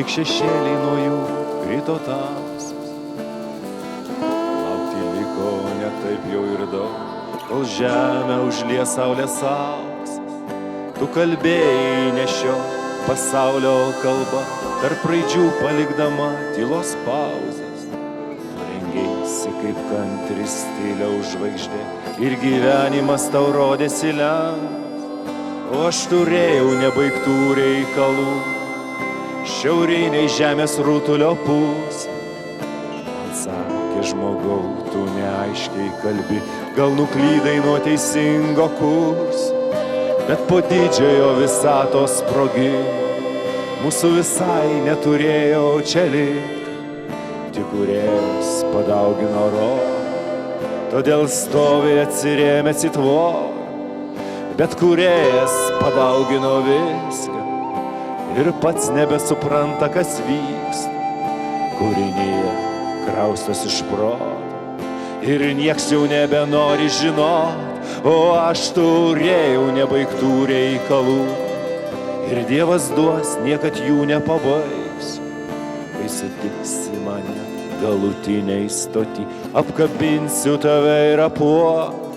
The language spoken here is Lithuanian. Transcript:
tik šešėliai nuo jų krito tamsas. Laukti liko ne taip jau ir daug, kol žemę užlies saulės auksas. Tu kalbėjai ne šio pasaulio kalba, tarp raidžių palikdama tylos pauzes. Rengėsi kaip kantri stiliaus žvaigždė ir gyvenimas tau rodėsi lengvas. O aš turėjau nebaigtų reikalų šiauriniai žemės rutulio pusė. Man sakė, žmogau, tu neaiškiai kalbi, gal nuklydai nuo teisingo kurso. Bet po didžiojo visatos sprogimo mūsų visai neturėjo čia likti. Tik kūrėjas padaugino rolę, todėl stovi atsirėmęs į tvorą. Bet kūrėjas padaugino viską ir pats nebesupranta, kas vyksta. Kūrinyje kraustos iš proto ir nieks jau nebenori žinot, o aš turėjau nebaigtų reikalų ir Dievas duos, niekad jų nepabaigs. Kai sutiksi mane galutiniai stoti, apkabinsiu tave ir apuos.